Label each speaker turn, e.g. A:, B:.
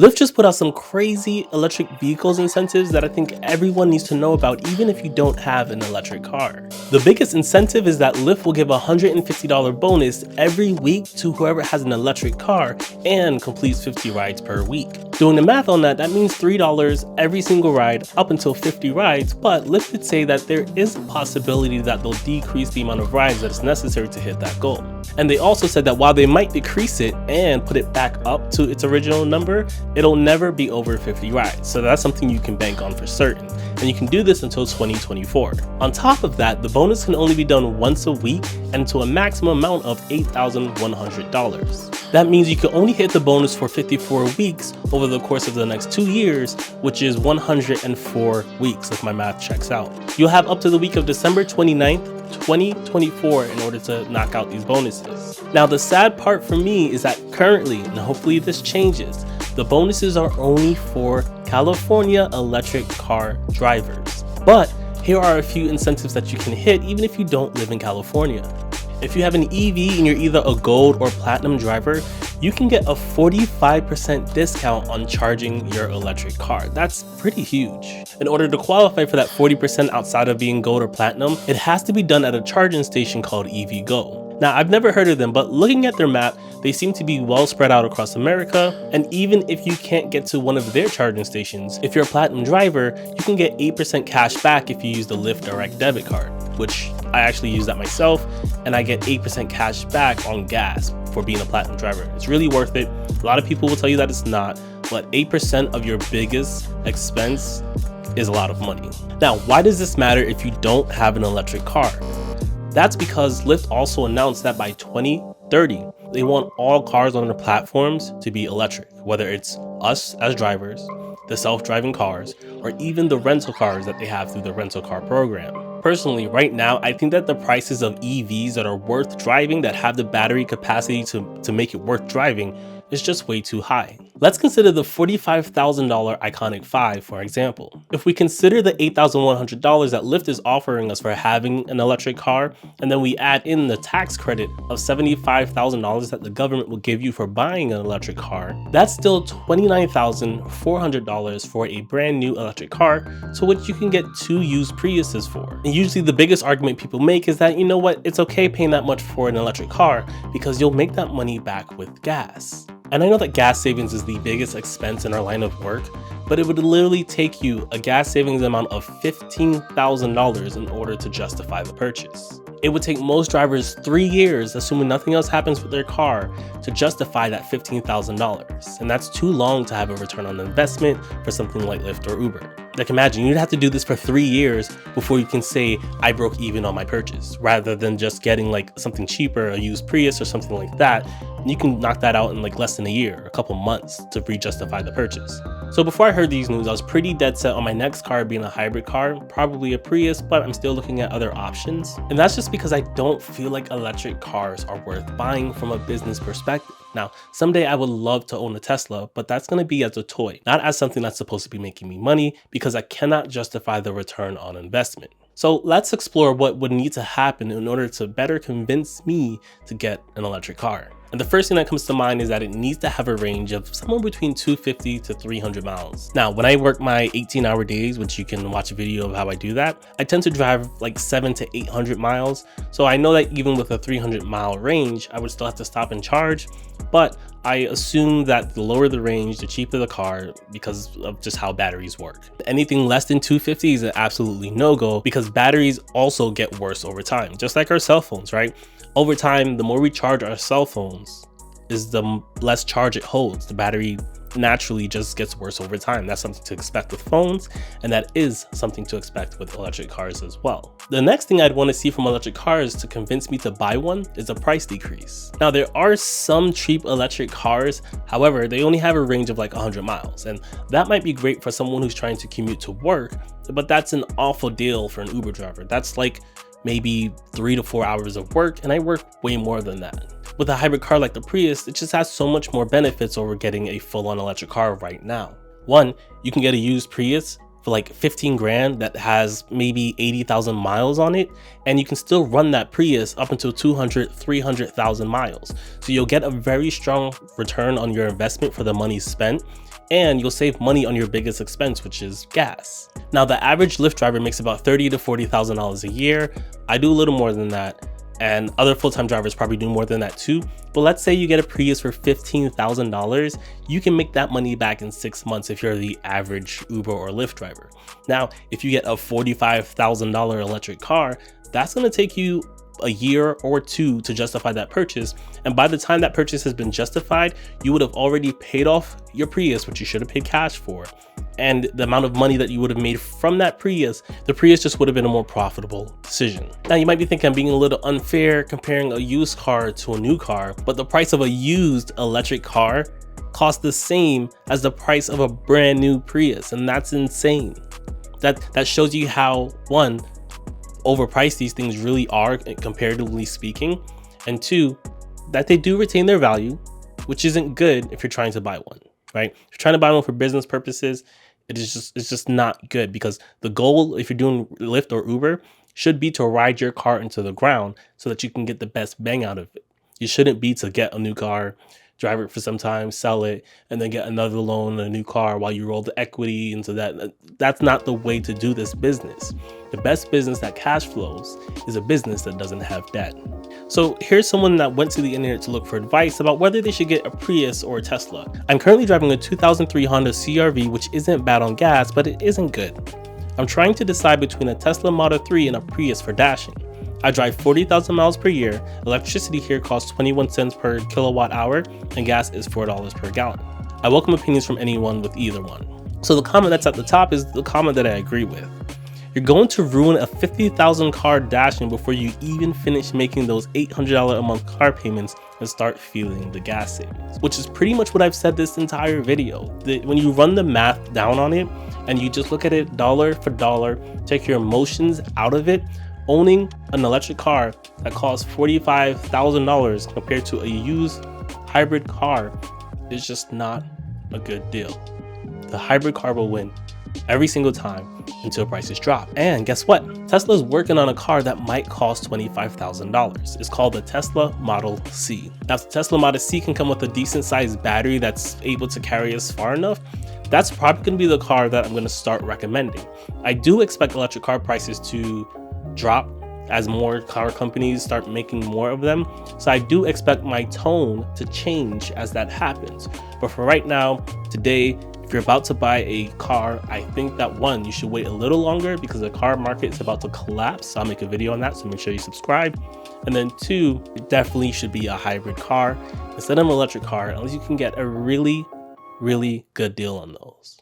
A: Lyft just put out some crazy electric vehicles incentives that I think everyone needs to know about, even if you don't have an electric car. The biggest incentive is that Lyft will give a $150 bonus every week to whoever has an electric car and completes 50 rides per week. Doing the math on that, that means $3 every single ride up until 50 rides, but Lyft did say that there is a possibility that they'll decrease the amount of rides that is necessary to hit that goal. And they also said that while they might decrease it and put it back up to its original number, it'll never be over 50 rides. So that's something you can bank on for certain. And you can do this until 2024. On top of that, the bonus can only be done once a week and to a maximum amount of $8,100. That means you can only hit the bonus for 54 weeks over the course of the next 2 years, which is 104 weeks if my math checks out. You'll have up to the week of December 29th, 2024 in order to knock out these bonuses. Now, the sad part for me is that currently, and hopefully this changes, the bonuses are only for California electric car drivers. But here are a few incentives that you can hit even if you don't live in California. If you have an EV and you're either a gold or platinum driver, you can get a 45% discount on charging your electric car. That's pretty huge. In order to qualify for that 40% outside of being gold or platinum, it has to be done at a charging station called EVgo. Now, I've never heard of them, but looking at their map, they seem to be well spread out across America. And even if you can't get to one of their charging stations, if you're a platinum driver, you can get 8% cash back if you use the Lyft direct debit card, which I actually use that myself, and I get 8% cash back on gas for being a platinum driver. It's really worth it. A lot of people will tell you that it's not, but 8% of your biggest expense is a lot of money. Now, why does this matter if you don't have an electric car? That's because Lyft also announced that by 2030, they want all cars on their platforms to be electric, whether it's us as drivers, the self-driving cars, or even the rental cars that they have through the rental car program. Personally, right now, I think that the prices of EVs that are worth driving, that have the battery capacity to make it worth driving, is just way too high. Let's consider the $45,000 Iconic 5, for example. If we consider the $8,100 that Lyft is offering us for having an electric car, and then we add in the tax credit of $75,000 that the government will give you for buying an electric car, that's still $29,400 for a brand new electric car, to which you can get 2 used Priuses for. And usually the biggest argument people make is that, you know what, it's okay paying that much for an electric car because you'll make that money back with gas. And I know that gas savings is the biggest expense in our line of work, but it would literally take you a gas savings amount of $15,000 in order to justify the purchase. It would take most drivers 3 years, assuming nothing else happens with their car, to justify that $15,000. And that's too long to have a return on investment for something like Lyft or Uber. Like, imagine you'd have to do this for 3 years before you can say, I broke even on my purchase, rather than just getting like something cheaper, a used Prius or something like that. You can knock that out in like less than a year, a couple months to re-justify the purchase. So before I heard these news, I was pretty dead set on my next car being a hybrid car, probably a Prius, but I'm still looking at other options. And that's just because I don't feel like electric cars are worth buying from a business perspective. Now, someday I would love to own a Tesla, but that's going to be as a toy, not as something that's supposed to be making me money, because I cannot justify the return on investment. So let's explore what would need to happen in order to better convince me to get an electric car. And the first thing that comes to mind is that it needs to have a range of somewhere between 250 to 300 miles. Now, when I work my 18-hour days, which you can watch a video of how I do that, I tend to drive like 700 to 800 miles. So I know that even with a 300-mile range, I would still have to stop and charge. But I assume that the lower the range, the cheaper the car, because of just how batteries work. Anything less than 250 is an absolutely no-go, because batteries also get worse over time, just like our cell phones, right? Over time, the more we charge our cell phones, is the less charge it holds. The battery naturally just gets worse over time. That's something to expect with phones, and that is something to expect with electric cars as well. The next thing I'd want to see from electric cars to convince me to buy one is a price decrease. Now, there are some cheap electric cars, however, they only have a range of like 100 miles, and that might be great for someone who's trying to commute to work, but that's an awful deal for an Uber driver. That's like maybe 3 to 4 hours of work, and I work way more than that. With a hybrid car like the Prius, it just has so much more benefits over getting a full-on electric car right now. One, you can get a used Prius for like 15 grand that has maybe 80,000 miles on it, and you can still run that Prius up until 200, 300,000 miles. So you'll get a very strong return on your investment for the money spent, and you'll save money on your biggest expense, which is gas. Now, the average Lyft driver makes about $30,000 to $40,000 a year. I do a little more than that, and other full-time drivers probably do more than that too. But let's say you get a Prius for $15,000, you can make that money back in 6 months if you're the average Uber or Lyft driver. Now, if you get a $45,000 electric car, that's gonna take you a year or two to justify that purchase. And by the time that purchase has been justified, you would have already paid off your Prius, which you should have paid cash for. And the amount of money that you would have made from that Prius, the Prius just would have been a more profitable decision. Now, you might be thinking I'm being a little unfair comparing a used car to a new car, but the price of a used electric car costs the same as the price of a brand new Prius. And that's insane. That shows you how, one, overpriced these things really are, comparatively speaking, and two, that they do retain their value, which isn't good if you're trying to buy one, right? If you're trying to buy one for business purposes, it's just not good, because the goal, if you're doing Lyft or Uber, should be to ride your car into the ground so that you can get the best bang out of it. You shouldn't be to get a new car, drive it for some time, sell it, and then get another loan and a new car while you roll the equity into that. That's not the way to do this business. The best business that cash flows is a business that doesn't have debt. So here's someone that went to the internet to look for advice about whether they should get a Prius or a Tesla. I'm currently driving a 2003 Honda CR-V, which isn't bad on gas, but it isn't good. I'm trying to decide between a Tesla Model 3 and a Prius for dashing. I drive 40,000 miles per year. Electricity here costs 21 cents per kilowatt hour, and gas is $4 per gallon. I welcome opinions from anyone with either one. So the comment that's at the top is the comment that I agree with. You're going to ruin a 50,000 car dashing before you even finish making those $800 a month car payments and start feeling the gas savings, which is pretty much what I've said this entire video. When you run the math down on it and you just look at it dollar for dollar, take your emotions out of it, owning an electric car that costs $45,000 compared to a used hybrid car is just not a good deal. The hybrid car will win every single time until prices drop. And guess what? Tesla's working on a car that might cost $25,000. It's called the Tesla Model C. Now, if the Tesla Model C can come with a decent sized battery that's able to carry us far enough, that's probably going to be the car that I'm going to start recommending. I do expect electric car prices to drop as more car companies start making more of them. So I do expect my tone to change as that happens. But for right now, today, if you're about to buy a car, I think that one, you should wait a little longer because the car market is about to collapse. So I'll make a video on that, so make sure you subscribe. And then two, it definitely should be a hybrid car instead of an electric car, unless you can get a really, really good deal on those.